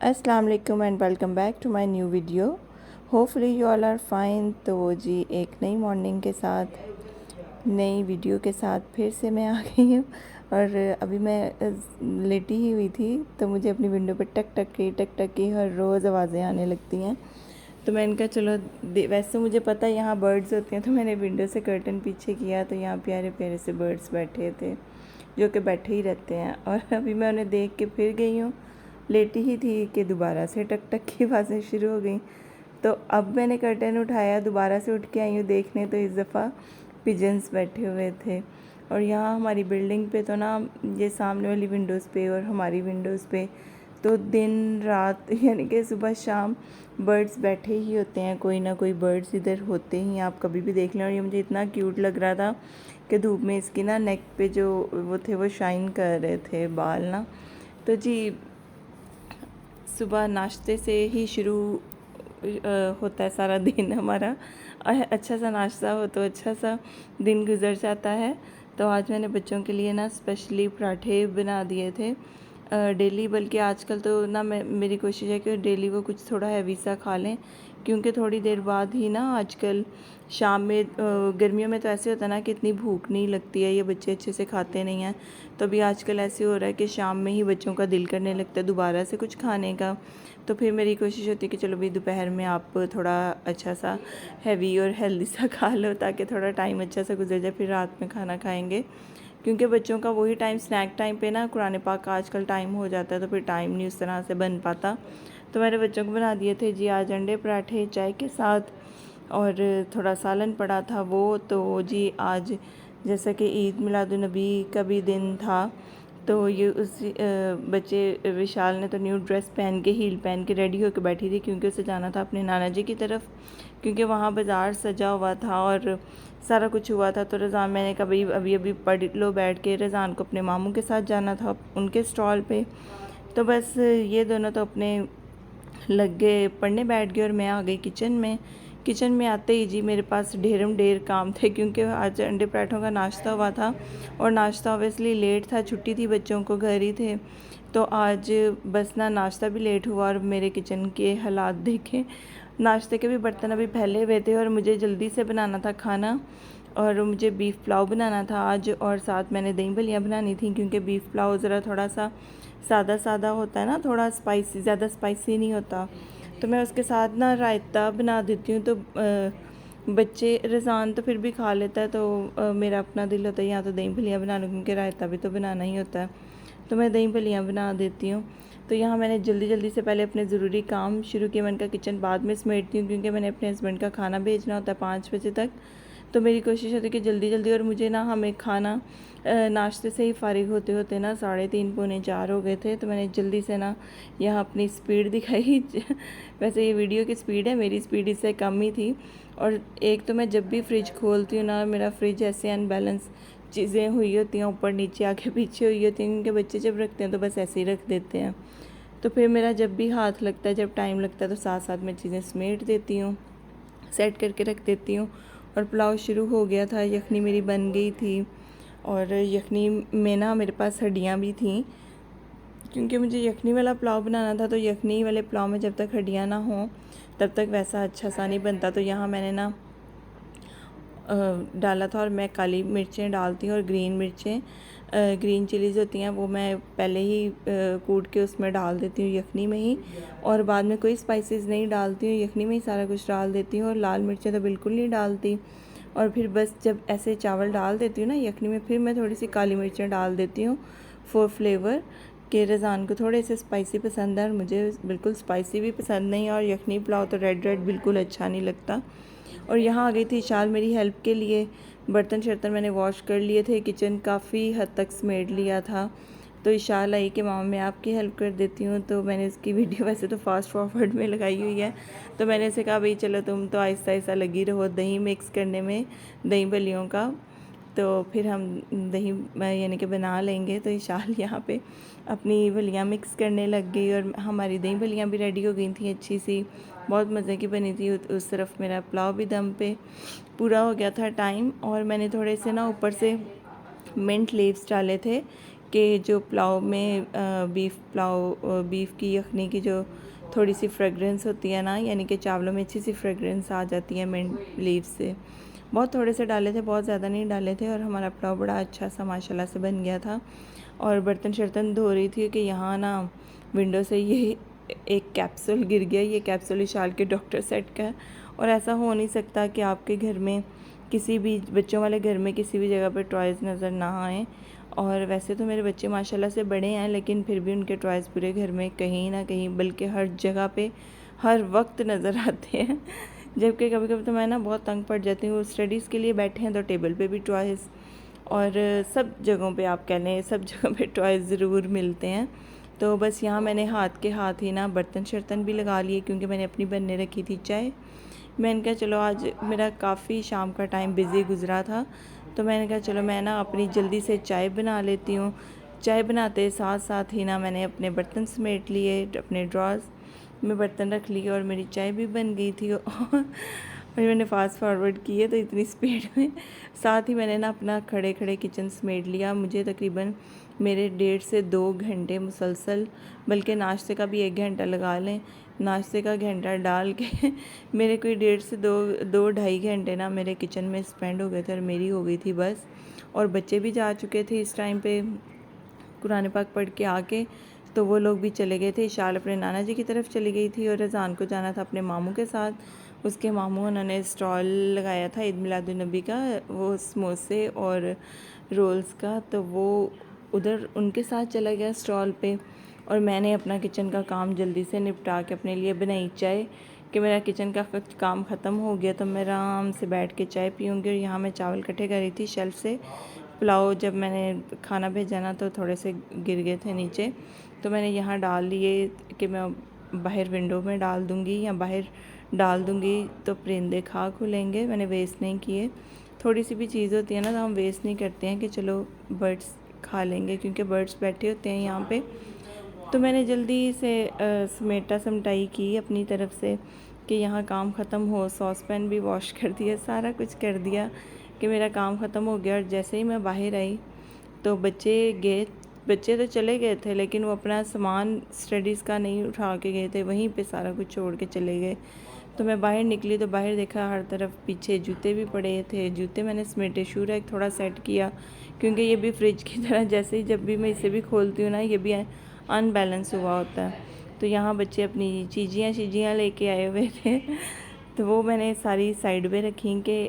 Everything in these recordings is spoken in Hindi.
अस्सलाम वालेकुम and welcome back to my new video. Hopefully you all are fine. तो जी एक नई मॉर्निंग के साथ नई वीडियो के साथ फिर से मैं आ गई हूँ। और अभी मैं लेटी ही हुई थी तो मुझे अपनी विंडो पे टक टक की हर रोज़ आवाज़ें आने लगती हैं। तो मैंने कहा चलो वैसे मुझे पता है यहाँ बर्ड्स होते हैं, तो मैंने विंडो से कर्टन पीछे किया तो यहाँ प्यारे प्यारे से बर्ड्स बैठे थे जो कि बैठे ही रहते हैं। और अभी मैं उन्हें देख के फिर गई हूँ, लेटी ही थी कि दोबारा से टक टक की आवाज़ें शुरू हो गई। तो अब मैंने कर्टन उठाया, दोबारा से उठ के आई हूँ देखने, तो इस दफ़ा पिजन्स बैठे हुए थे। और यहाँ हमारी बिल्डिंग पे तो ना ये सामने वाली विंडोज़ पे और हमारी विंडोज़ पे तो दिन रात यानी कि सुबह शाम बर्ड्स बैठे ही होते हैं, कोई ना कोई बर्ड्स इधर होते ही आप कभी भी देख लें। और ये मुझे इतना क्यूट लग रहा था कि धूप में इसकी ना नेक पे जो वो थे वो शाइन कर रहे थे बाल ना। तो जी सुबह नाश्ते से ही शुरू होता है सारा दिन हमारा। अच्छा सा नाश्ता हो तो अच्छा सा दिन गुजर जाता है। तो आज मैंने बच्चों के लिए ना स्पेशली पराठे बना दिए थे डेली, बल्कि आजकल तो ना मेरी कोशिश है कि डेली वो कुछ थोड़ा हैवी सा खा लें, क्योंकि थोड़ी देर बाद ही ना आजकल शाम में गर्मियों में तो ऐसे होता है ना कि इतनी भूख नहीं लगती है, ये बच्चे अच्छे से खाते नहीं हैं। तो अभी आजकल ऐसे हो रहा है कि शाम में ही बच्चों का दिल करने लगता है दोबारा से कुछ खाने का। तो फिर मेरी कोशिश होती है कि चलो भाई दोपहर में आप थोड़ा अच्छा सा हैवी और हेल्दी सा खा लो ताकि थोड़ा टाइम अच्छा सा गुजर जाए, फिर रात में खाना खाएंगे। क्योंकि बच्चों का वही टाइम स्नैक टाइम पे ना कुरान पाक का आजकल टाइम हो जाता है, तो फिर टाइम नहीं उस तरह से बन पाता। तो मैंने बच्चों को बना दिए थे जी आज अंडे पराठे चाय के साथ, और थोड़ा सालन पड़ा था वो। तो जी आज जैसा कि ईद मिलादुन्नबी का भी दिन था, तो ये उसी बच्चे विशाल ने तो न्यू ड्रेस पहन के हील पहन के रेडी होकर बैठी थी, क्योंकि उसे जाना था अपने नाना जी की तरफ, क्योंकि वहाँ बाज़ार सजा हुआ था और सारा कुछ हुआ था। तो रज़ान मैंने कहा भाई अभी अभी पढ़ लो बैठ के, रज़ान को अपने मामू के साथ जाना था उनके स्टॉल पे। तो बस ये दोनों तो अपने लग गए पढ़ने बैठ गए और मैं आ गई किचन में। किचन में आते ही जी मेरे पास ढेरम ढेर काम थे, क्योंकि आज अंडे पराठों का नाश्ता हुआ था और नाश्ता ऑब्वियसली लेट था, छुट्टी थी बच्चों को, घर ही थे। तो आज बस ना नाश्ता भी लेट हुआ और मेरे किचन के हालात देखे, नाश्ते के भी बर्तन अभी फैले हुए थे और मुझे जल्दी से बनाना था खाना। और मुझे बीफ़ पुलाव बनाना था आज, और साथ मैंने दही बलियाँ बनानी थी, क्योंकि बीफ़ पुलाव ज़रा थोड़ा सा सादा सादा होता है ना, थोड़ा स्पाइसी, ज़्यादा स्पाइसी नहीं होता। तो मैं उसके साथ ना रायता बना देती हूँ। तो बच्चे रज़ान तो फिर भी खा लेता है, तो मेरा अपना दिल होता है यहाँ तो दही बलियाँ बना लूँ, क्योंकि रायता भी तो बनाना ही होता है। तो मैं दही बलियाँ बना देती हूँ। तो यहाँ मैंने जल्दी जल्दी से पहले अपने ज़रूरी काम शुरू किए। मैंने कहा किचन बाद में समेटती हूँ, क्योंकि मैंने अपने हस्बैंड का खाना भेजना होता है 5 बजे तक। तो मेरी कोशिश होती है कि जल्दी जल्दी, और मुझे ना हमें खाना नाश्ते से ही फ़ारिग होते होते ना 3:30 पौने 4 हो गए थे। तो मैंने जल्दी से ना यहाँ अपनी स्पीड दिखाई वैसे ये वीडियो की स्पीड है, मेरी स्पीड इससे कम ही थी। और एक तो मैं जब भी फ्रिज खोलती हूँ ना, मेरा फ्रिज ऐसे अनबैलेंस चीज़ें हुई होती हैं, ऊपर नीचे आगे पीछे हुई होती हैं, क्योंकि बच्चे जब रखते हैं तो बस ऐसे ही रख देते हैं। तो फिर मेरा जब भी हाथ लगता है, जब टाइम लगता है, तो साथ साथ मैं चीज़ें समेट देती हूँ, सेट करके रख देती हूँ। और पुलाव शुरू हो गया था, यखनी मेरी बन गई थी, और यखनी में ना मेरे पास हड्डियाँ भी थीं, क्योंकि मुझे यखनी वाला पुलाव बनाना था। तो यखनी वाले पुलाव में जब तक हड्डियाँ ना हों तब तक वैसा अच्छा सा नहीं बनता। तो यहाँ मैंने ना डाला था, और मैं काली मिर्चें डालती हूँ और ग्रीन मिर्चें, ग्रीन चिलीज़ होती हैं वो मैं पहले ही कूट के उसमें डाल देती हूँ यखनी में ही, और बाद में कोई स्पाइसेस नहीं डालती हूँ, यखनी में ही सारा कुछ डाल देती हूँ। और लाल मिर्चें तो बिल्कुल नहीं डालती। और फिर बस जब ऐसे चावल डाल देती हूँ ना यखनी में, फिर मैं थोड़ी सी काली मिर्चें डाल देती हूँ फॉर फ्लेवर, कि रज़ान को थोड़े से स्पाइसी पसंद है और मुझे बिल्कुल स्पाइसी भी पसंद नहीं है, और यखनी पुलाव तो रेड रेड बिल्कुल अच्छा नहीं लगता। और यहाँ आ गई थी शाल मेरी हेल्प के लिए। बर्तन शर्तन मैंने वॉश कर लिए थे, किचन काफ़ी हद तक समेट लिया था। तो इशाल आई कि मामा मैं आपकी हेल्प कर देती हूँ। तो मैंने उसकी वीडियो वैसे तो फास्ट फॉरवर्ड में लगाई हुई है, तो मैंने उसे कहा भाई चलो तुम तो आहिस्ता आहिस्ता लगी रहो दही मिक्स करने में, दही बलियों का, तो फिर हम दही यानी कि बना लेंगे। तो इशाल यहाँ पे अपनी बलियाँ मिक्स करने लग गई, और हमारी दही बलियाँ भी रेडी हो गई थी अच्छी सी, बहुत मज़े की बनी थी। उस तरफ मेरा पुलाव भी दम पे पूरा हो गया था टाइम। और मैंने थोड़े से ना ऊपर से मिंट लीव्स डाले थे, कि जो पुलाव में बीफ की यखनी की जो थोड़ी सी फ्रेगरेंस होती है ना, यानी कि चावलों में अच्छी सी फ्रेगरेंस आ जाती है मिंट लीव से। बहुत थोड़े से डाले थे, बहुत ज़्यादा नहीं डाले थे, और हमारा पुलाव बड़ा अच्छा सा माशाल्लाह से बन गया था। और बर्तन शर्तन धो रही थी कि यहाँ ना विंडो से ये एक कैप्सूल गिर गया। ये कैप्सूल इशाल के डॉक्टर सेट का है, और ऐसा हो नहीं सकता कि आपके घर में किसी भी बच्चों वाले घर में किसी भी जगह पर टॉयज़ नज़र ना आएँ। और वैसे तो मेरे बच्चे माशाल्लाह से बड़े हैं, लेकिन फिर भी उनके टॉयज़ पूरे घर में कहीं ना कहीं, बल्कि हर जगह पे हर वक्त नज़र आते हैं। जबकि कभी कभी तो मैं ना बहुत तंग पड़ जाती हूँ। स्टडीज़ के लिए बैठे हैं तो टेबल पे भी टॉयज़, और सब जगहों पे आप कह लें सब जगह पे टॉयज़ ज़रूर मिलते हैं। तो बस यहाँ मैंने हाथ के हाथ ही ना बर्तन शर्तन भी लगा लिए, क्योंकि मैंने अपनी बनने रखी थी चाय। मैंने कहा चलो आज मेरा काफ़ी शाम का टाइम बिज़ी गुज़रा था, तो मैंने कहा चलो मैं ना अपनी जल्दी से चाय बना लेती हूँ। चाय बनाते साथ साथ ही ना मैंने अपने बर्तन समेट लिए, अपने ड्रॉर्स में बर्तन रख लिए, और मेरी चाय भी बन गई थी। और मैंने फास्ट फॉरवर्ड किए तो इतनी स्पीड में, साथ ही मैंने ना अपना खड़े खड़े किचन समेट लिया। मुझे तकरीबन मेरे 1.5 से 2 घंटे मुसलसल, बल्कि नाश्ते का भी 1 घंटा लगा लें, नाश्ते का घंटा डाल के मेरे कोई 1.5 से 2 ढाई घंटे ना मेरे किचन में स्पेंड हो गए थे, और मेरी हो गई थी बस। और बच्चे भी जा चुके थे इस टाइम पे कुरान पाक पढ़ के आके, तो वो लोग भी चले गए थे। इशाल अपने नाना जी की तरफ चली गई थी, और रज़ान को जाना था अपने मामू के साथ। उसके मामू उन्होंने स्टॉल लगाया था ईद मिलादुन्नबी का, वो समोसे और रोल्स का, तो वो उधर उनके साथ चला गया स्टॉल पे। और मैंने अपना किचन का काम जल्दी से निपटा के अपने लिए बनाई चाय, कि मेरा किचन का काम ख़त्म हो गया तो मैं आराम से बैठ के चाय पीऊँगी। और यहाँ मैं चावल इकट्ठे कर रही थी शेल्फ से। पुलाव जब मैंने खाना भेजा ना तो थोड़े से गिर गए थे नीचे, तो मैंने यहाँ डाल लिए कि मैं बाहर विंडो में डाल दूँगी या बाहर डाल दूँगी तो परिंदे खा खुलेंगे। मैंने वेस्ट नहीं किए। थोड़ी सी भी चीज़ होती है ना तो हम वेस्ट नहीं करते हैं कि चलो बर्ड्स खा लेंगे, क्योंकि बर्ड्स बैठे होते हैं यहाँ पे। तो मैंने जल्दी से समेटा समटाई की अपनी तरफ से कि यहाँ काम ख़त्म हो। सॉस पैन भी वॉश कर दिया, सारा कुछ कर दिया कि मेरा काम ख़त्म हो गया। और जैसे ही मैं बाहर आई तो बच्चे तो चले गए थे, लेकिन वो अपना सामान स्टडीज़ का नहीं उठा के गए थे, वहीं पे सारा कुछ छोड़ के चले गए। तो मैं बाहर निकली तो बाहर देखा हर तरफ पीछे जूते भी पड़े थे। जूते मैंने समेटे, शू रैक थोड़ा सेट किया, क्योंकि ये भी फ्रिज की तरह जैसे ही जब भी मैं इसे भी खोलती हूँ ना ये भी अनबैलेंस हुआ होता है। तो यहाँ बच्चे अपनी चीज़ियाँ लेके आए हुए थे, तो वो मैंने सारी साइड में रखी कि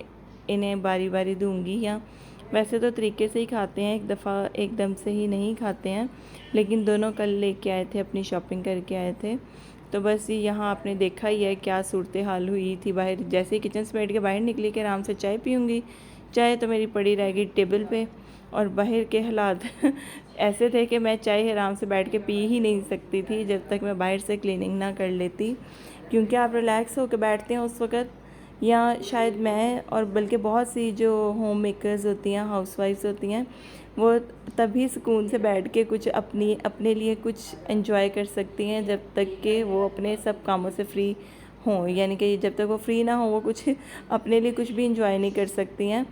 इन्हें बारी बारी दूँगी। या वैसे तो तरीके से ही खाते हैं, एक दफ़ा एकदम से ही नहीं खाते हैं, लेकिन दोनों कल लेके आए थे, अपनी शॉपिंग करके आए थे। तो बस यहाँ आपने देखा ही है क्या सूरत हाल हुई थी बाहर। जैसे ही किचन समेट के बाहर निकली कि आराम से चाय पीऊँगी, चाय तो मेरी पड़ी रह गई टेबल पे। और बाहर के हालात ऐसे थे कि मैं चाय आराम से बैठ के पी ही नहीं सकती थी जब तक मैं बाहर से क्लीनिंग ना कर लेती, क्योंकि आप रिलैक्स होकर बैठते हैं उस वक़्त। या शायद मैं और बल्कि बहुत सी जो होम मेकर्स होती हैं, हाउसवाइफ्स होती हैं, वो तभी सुकून से बैठ के कुछ अपने लिए कुछ एंजॉय कर सकती हैं जब तक कि वो अपने सब कामों से फ्री हों। यानी कि जब तक वो फ्री ना हो वो कुछ अपने लिए कुछ भी एंजॉय नहीं कर सकती हैं।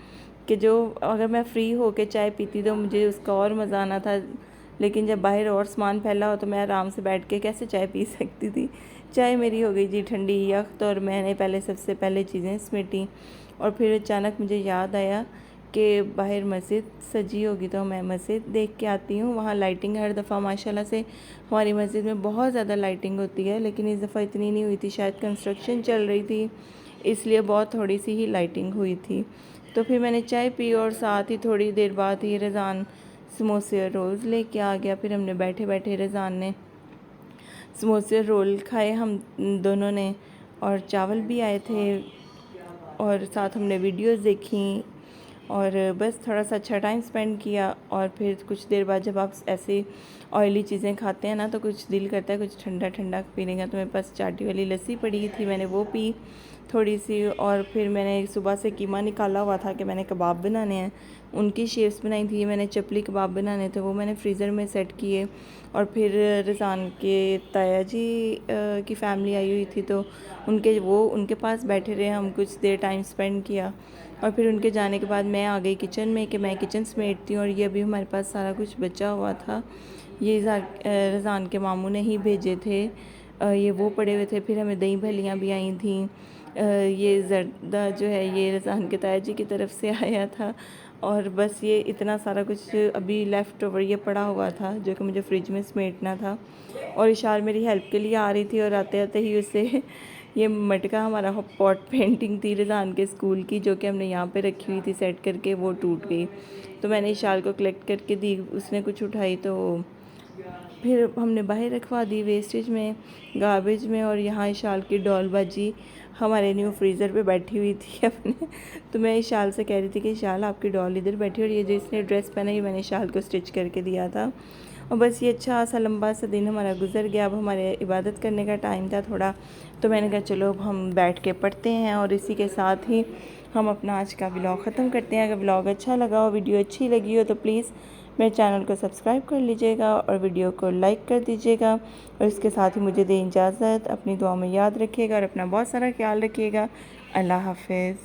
कि जो अगर मैं फ़्री होके चाय पीती तो मुझे उसका और मज़ा आना था, लेकिन जब बाहर और सामान फैला हो तो मैं आराम से बैठ के कैसे चाय पी सकती थी। चाय मेरी हो गई जी ठंडी यख्त, और मैंने सबसे पहले चीज़ें समेटी। और फिर अचानक मुझे याद आया कि बाहर मस्जिद सजी होगी तो मैं मस्जिद देख के आती हूँ। वहाँ लाइटिंग हर दफ़ा माशाल्लाह से हमारी मस्जिद में बहुत ज़्यादा लाइटिंग होती है, लेकिन इस दफ़ा इतनी नहीं हुई थी। शायद कंस्ट्रक्शन चल रही थी इसलिए बहुत थोड़ी सी ही लाइटिंग हुई थी। तो फिर मैंने चाय पी, और साथ ही थोड़ी देर बाद ही रज़ान समोसे और रोल्स लेके आ गया। फिर हमने बैठे बैठे रज़ान ने समोसे और रोल खाए हम दोनों ने, और चावल भी आए थे, और साथ हमने वीडियोस देखी, और बस थोड़ा सा अच्छा टाइम स्पेंड किया। और फिर कुछ देर बाद जब आप ऐसे ऑयली चीज़ें खाते हैं ना तो कुछ दिल करता है कुछ ठंडा ठंडा पीने का। तो मेरे पास चाटी वाली लस्सी पड़ी थी, मैंने वो पी थोड़ी सी। और फिर मैंने सुबह से कीमा निकाला हुआ था कि मैंने कबाब बनाने हैं, उनकी शेप्स बनाई थी। मैंने चपली कबाब बनाने थे, वो मैंने फ्रीज़र में सेट किए। और फिर रिज़ान के ताया जी की फ़ैमिली आई हुई थी, तो उनके पास बैठे रहे, हम कुछ देर टाइम स्पेंड किया। और फिर उनके जाने के बाद मैं आ गई किचन में कि मैं किचन समेटती हूँ। और ये अभी हमारे पास सारा कुछ बचा हुआ था, ये रिज़ान के मामू ने ही भेजे थे। ये वो पड़े हुए थे। फिर हमें दही भल्लियाँ भी आई थी। ये ज़र्दा जो है ये रिज़ान के ताया जी की तरफ से आया था। और बस ये इतना सारा कुछ अभी लेफ़्ट ओवर ये पड़ा हुआ था जो कि मुझे फ्रिज में समेटना था। और इशार मेरी हेल्प के लिए आ रही थी, और आते आते ही उसे ये मटका, हमारा पॉट पेंटिंग थी रिज़ान के स्कूल की, जो कि हमने यहाँ पे रखी हुई थी सेट करके, वो टूट गई। तो मैंने इशार को कलेक्ट करके दी, उसने कुछ उठाई तो फिर हमने बाहर रखवा दी वेस्टेज में, गार्बेज में। और यहाँ इशाल की डॉलबाजी हमारे न्यू फ्रीज़र पे बैठी हुई थी अपने। तो मैं इशाल से कह रही थी कि इशाल आपकी डॉल इधर बैठी, और ये जो इसने ड्रेस पहना ये मैंने इशाल को स्टिच करके दिया था। और बस ये अच्छा सा लंबा सा दिन हमारा गुजर गया। अब हमारे इबादत करने का टाइम था थोड़ा, तो मैंने कहा चलो अब हम बैठ के पढ़ते हैं। और इसी के साथ ही हम अपना आज का व्लॉग ख़त्म करते हैं। अगर व्लॉग अच्छा लगा हो, वीडियो अच्छी लगी हो, तो प्लीज़ मेरे चैनल को सब्सक्राइब कर लीजिएगा और वीडियो को लाइक कर दीजिएगा। और इसके साथ ही मुझे दें इजाज़त। अपनी दुआ में याद रखिएगा और अपना बहुत सारा ख्याल रखिएगा। अल्लाह हाफ़िज़।